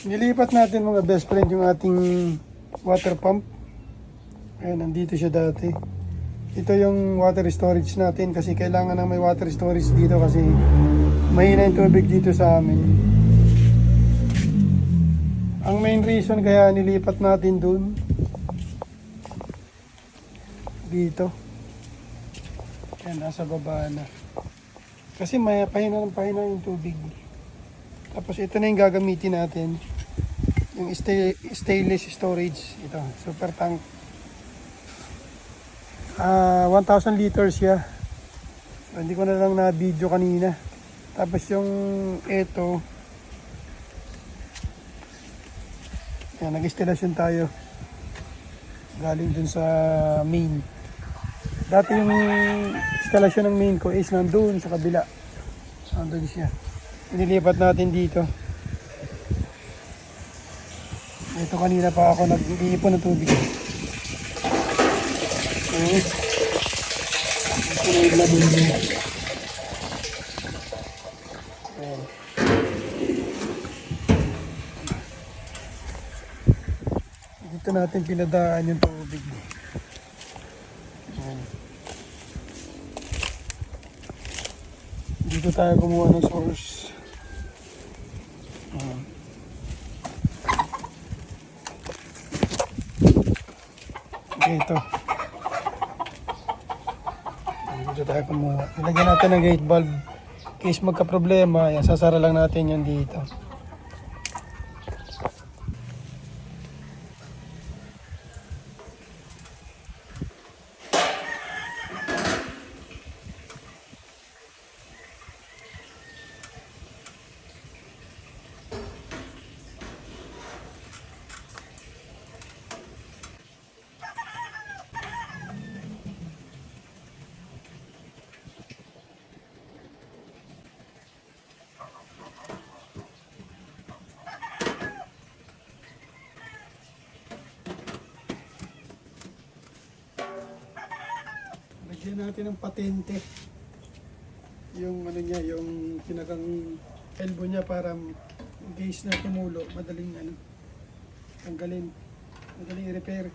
Nilipat natin mga best friend yung ating water pump. Ayan, nandito siya dati. Ito yung water storage natin kasi kailangan ng may water storage dito kasi mahina yung tubig dito sa amin. Ang main reason kaya nilipat natin dun dito. Ayan, nasa baba na. Kasi may pahina yung tubig. Tapos ito na yung gagamitin natin. Yung stainless storage. Ito, super tank. 1,000 liters siya. So, hindi ko na lang na-video kanina. Tapos yung ito, yan, nag-installation tayo. Galing dun sa main. Dati yung installation ng main ko is nandun sa kabila. Nandun siya. Nilipat natin dito. Ito kanina pa ako nag-iipon ng tubig. Ito na yung labon niya. Dito natin pinadaan yung tubig. Dito tayo kumuha ng source. Okay, ito. Dito tayo kumuha. Ilagyan natin ng gate valve. Case magka-problema, yan, sasara lang natin yun dito. Lagyan natin ng patente. Yung ano niya, yung pinakang elbow niya para in case na tumulo, madaling ano, tanggalin, madaling i-repair.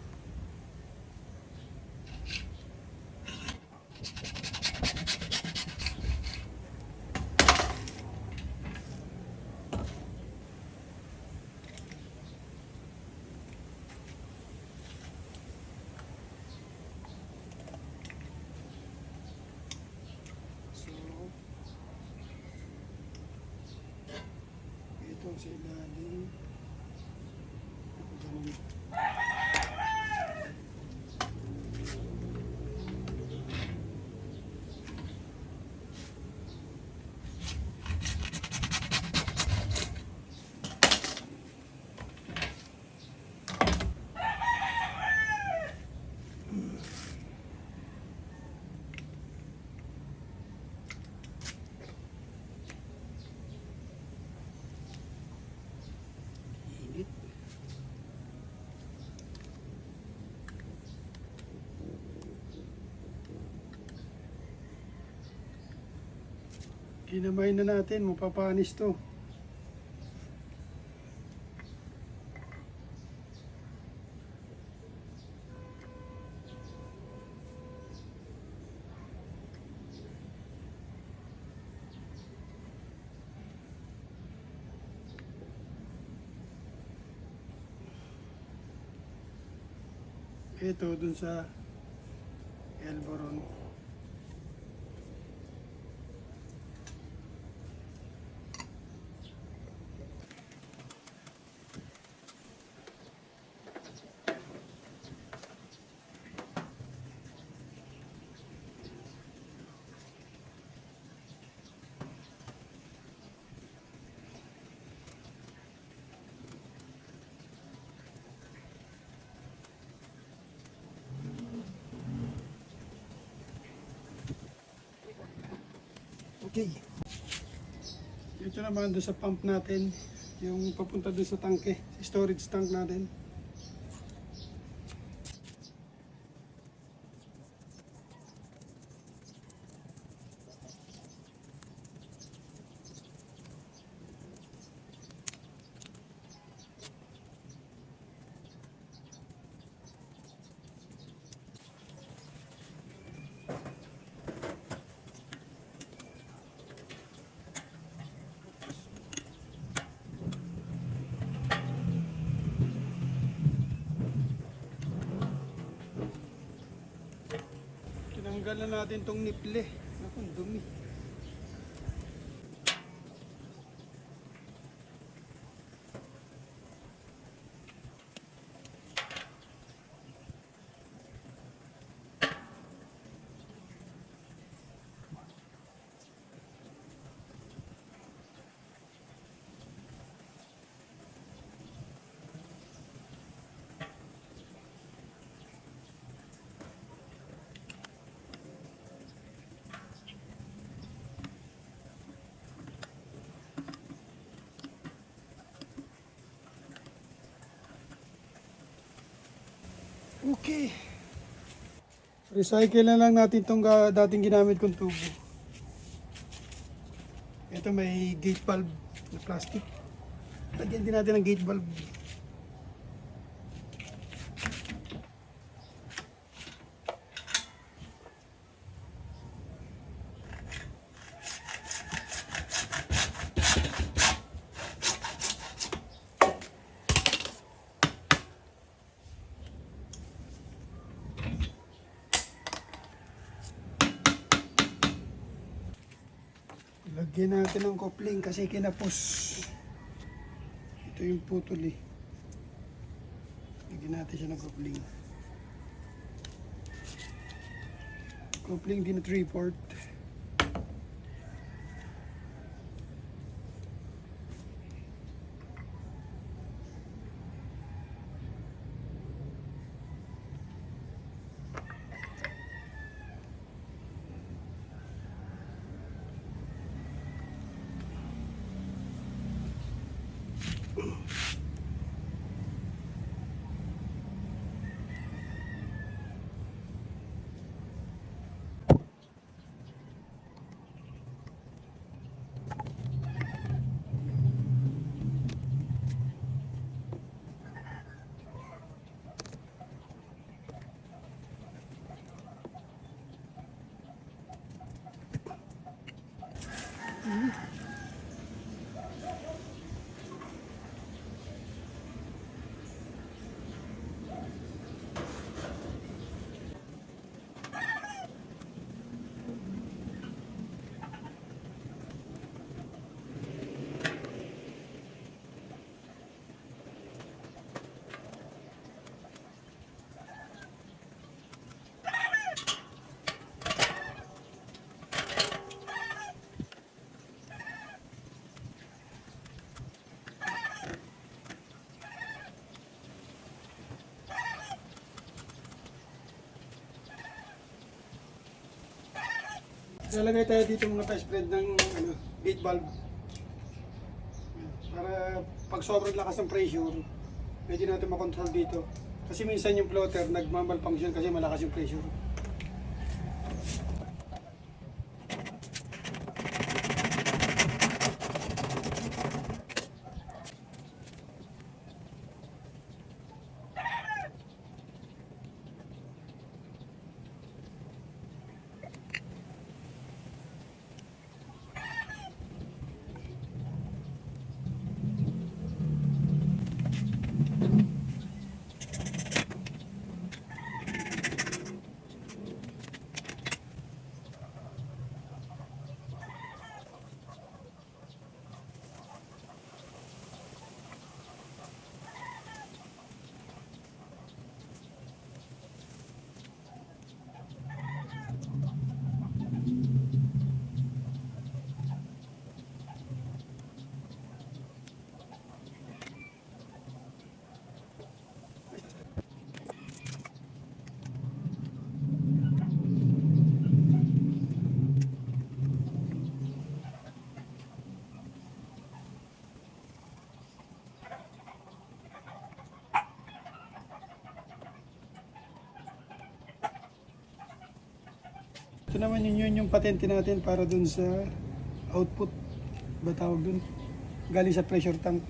Ito sa ilalim. Kinamay na natin, mapapanis to. Ito dun sa elbow ron. Okay. Ito naman doon sa pump natin, yung papunta doon sa tangke, storage tank natin. Tanggalan natin tong niple. Naku, ang dumi. Okay. Recycle na lang natin itong dating ginamit kong tubo. Ito may gate valve na plastic. Lagyan din natin ng gate valve. Lagyan natin ng coupling kasi kinapos. Ito yung putol eh. Lagyan natin siya ng coupling. Coupling din na 3/4. Lalagay tayo dito mga pa-spread ng gate valve. Para pag sobrang lakas ng pressure, medyo natin makontrol dito. Kasi minsan yung floater nagmamalfunction kasi malakas yung pressure. Ito naman yun yung patente natin para dun sa output. Ba tawag dun? Galing sa pressure tank.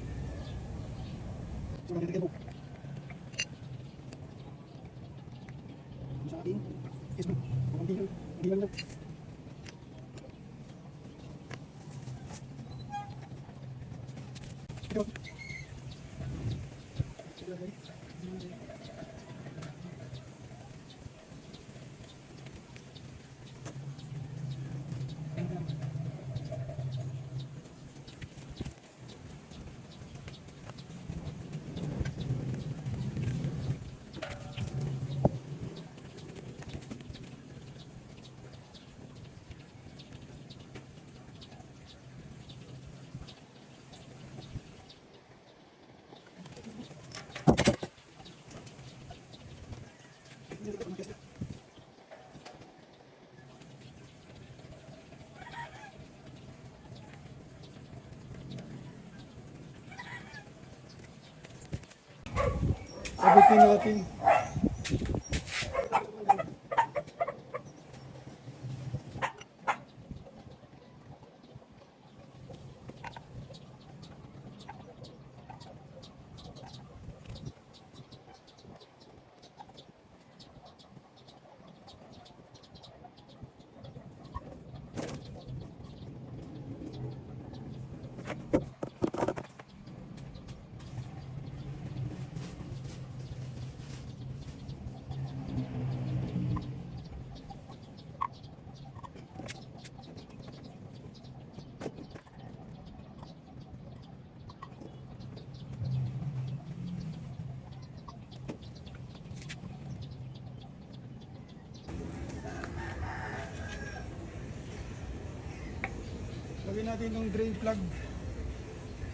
Kabitin natin. Lagyan natin yung drain plug.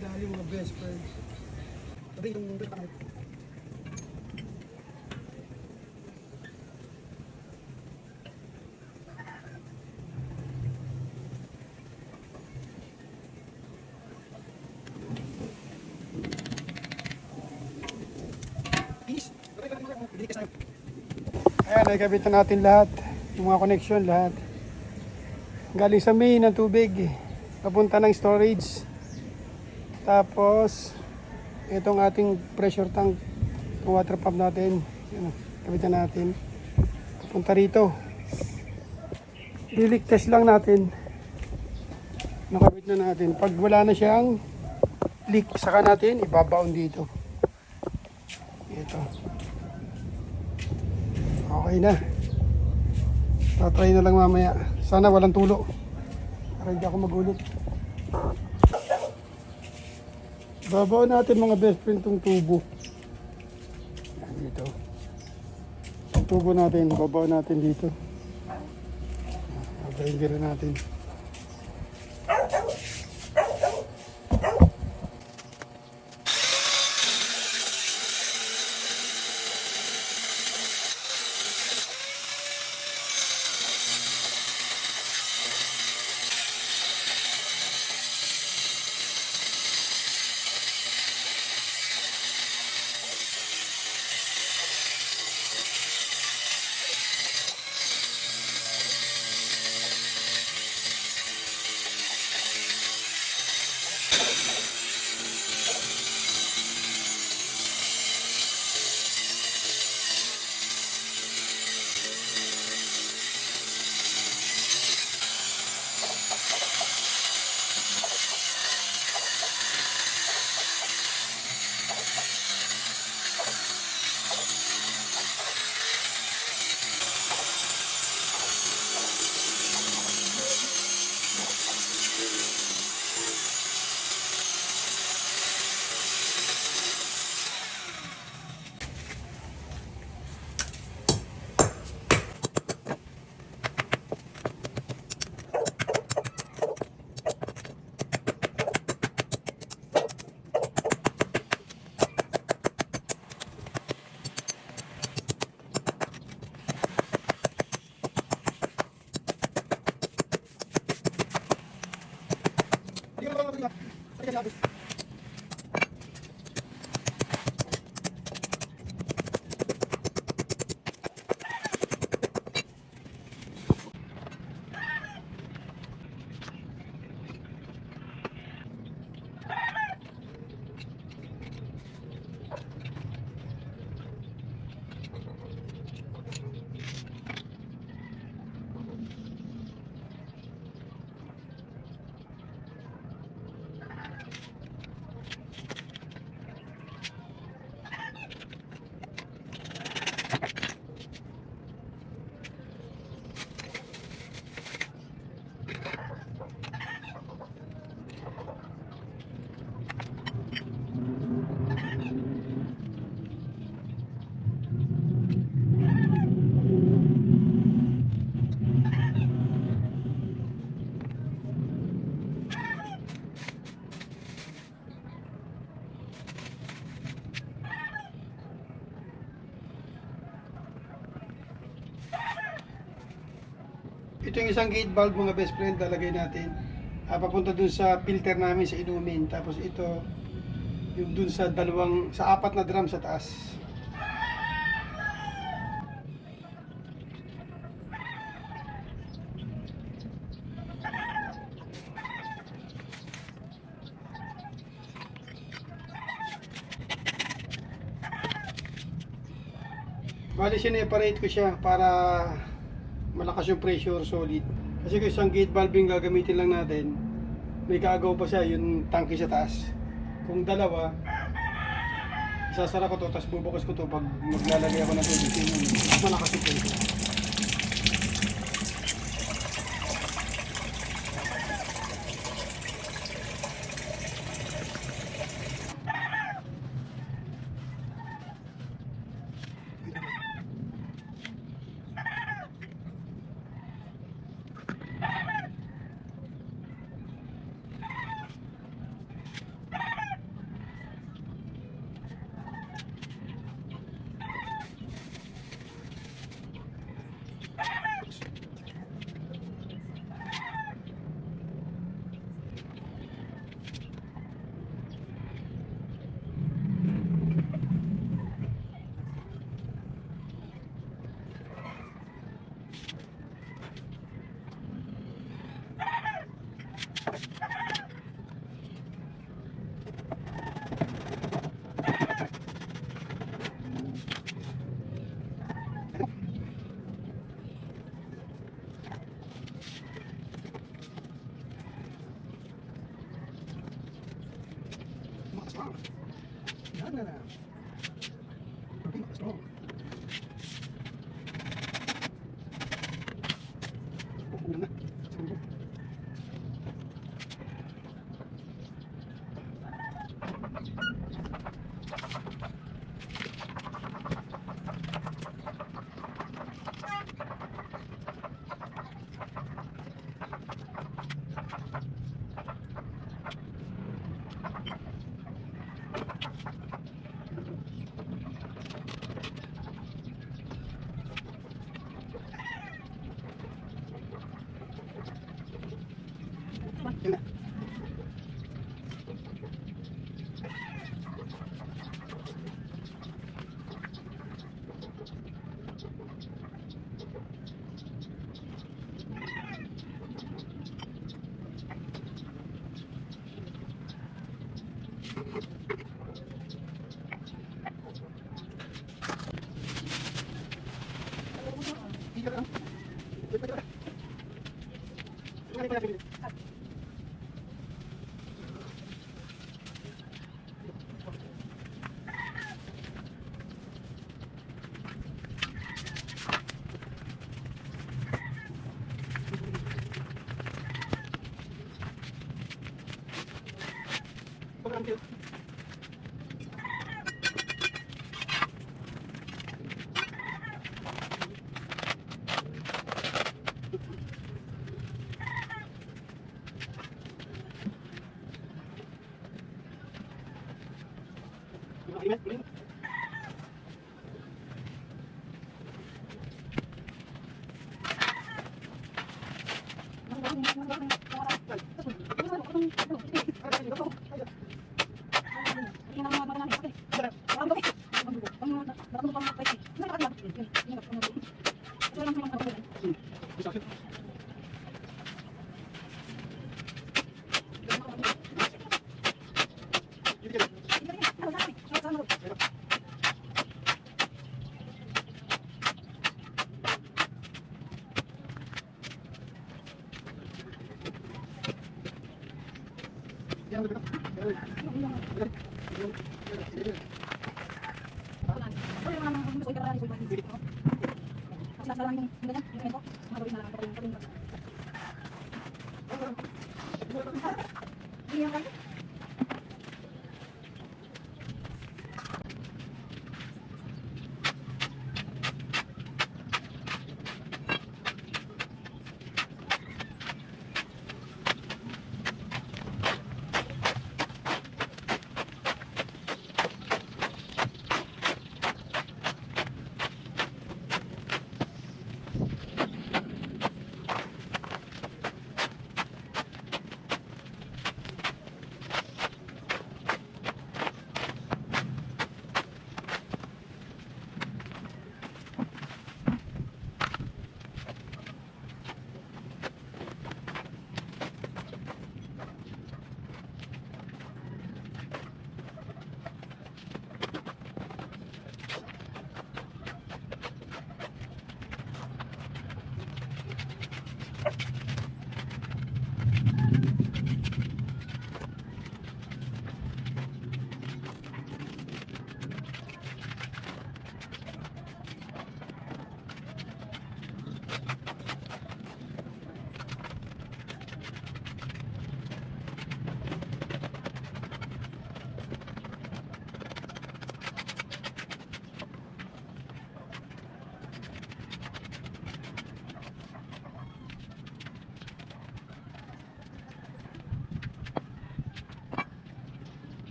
Ilalim mga best friend. Pati yung drain plug. Ayan, nakikabit na natin lahat. Yung mga connection, lahat. Galing sa main ng tubig. Papunta ng storage. Tapos, itong ating pressure tank. Itong water pump natin. Ayan, kabitan natin. Papunta rito. Dilik test lang natin. Nakabit na natin. Pag wala na siyang leak, saka natin ibabaon dito. Ito. Okay na. Tatry na lang mamaya. Sana walang tulo. Para hindi ako magulit. Babaon natin mga best friend itong tubo. Yan dito. Ang tubo natin. Babaon natin dito. Babayin natin. Ito yung isang gate valve mga best friend, lalagay natin. Papunta dun sa filter namin sa inumin. Tapos ito, yung dun sa apat na drum sa taas. Bali, sineparate ko siya para malakas yung pressure, solid. Kasi kung isang gate valve yung gagamitin lang natin, may kaagaw pa siya, yung tangke sa taas. Kung dalawa, isasara ko to, tapos bubukas ko to pag maglalagay ako ng tubig. Mas malakas yung pressure. Yan na. Strong. Ulan na.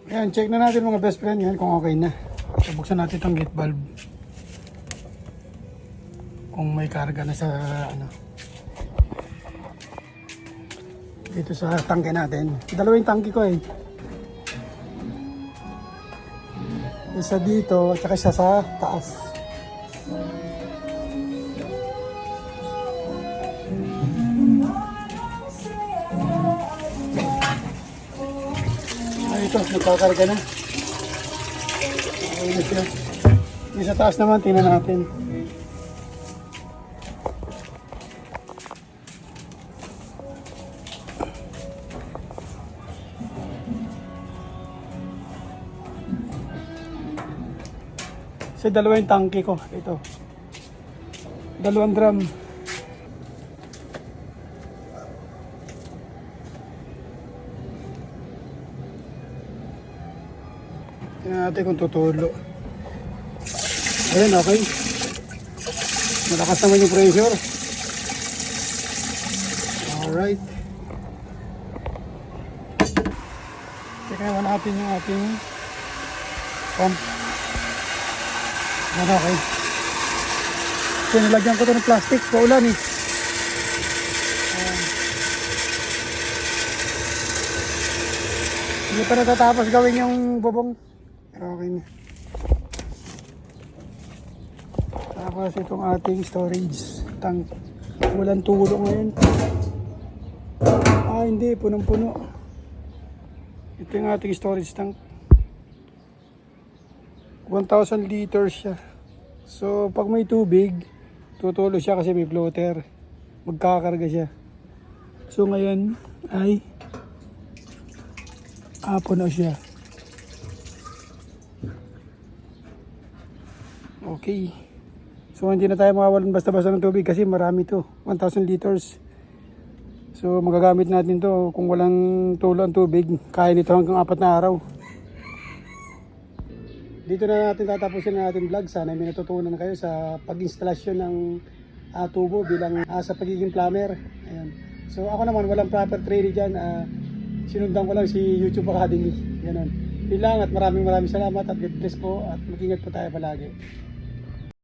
Ayan, check na natin mga best friend yan kung okay na. So, buksan natin itong gate valve. Kung may karga na sa ano. Dito sa tangke natin. Dalawang tangke ko eh. Isa dito, at saka isa sa taas. Ito, nagkakarga na. Okay na siya. Yung sa taas naman, tingnan natin. Sa dalawang tangke ko, ito. 2 drum. Tingnan natin kung tutulo. Ayan, okay. Malakas naman yung pressure. Alright. Check naman natin yung ating pump. Ayan, okay. So, nilagyan ko ito ng plastic. Paulan eh. Ayan. Hindi pa natatapos gawin yung bubong. Pero okay na. Tapos itong ating storage tank. Walang tulo ngayon. Ah, hindi. Punong-puno. Ito yung ating storage tank. 1,000 liters siya. So, pag may tubig, tutulo siya kasi may floater. Magkakarga siya. So, ngayon ay puno siya. Okay. So, hindi na tayo mawawalan basta-basta ng tubig kasi marami to. 1,000 liters. So, magagamit natin to kung walang tulo ang tubig. Kaya nito hanggang 4 na araw. Dito na natin tatapusin ang ating vlog. Sana may natutunan kayo sa pag-instalasyon ng tubo bilang sa pagiging plumber. Ayan. So ako naman walang proper training dyan. Sinundan ko lang si YouTube Academy. Ganun. Yun lang at maraming salamat at God bless po at mag-ingat po tayo palagi.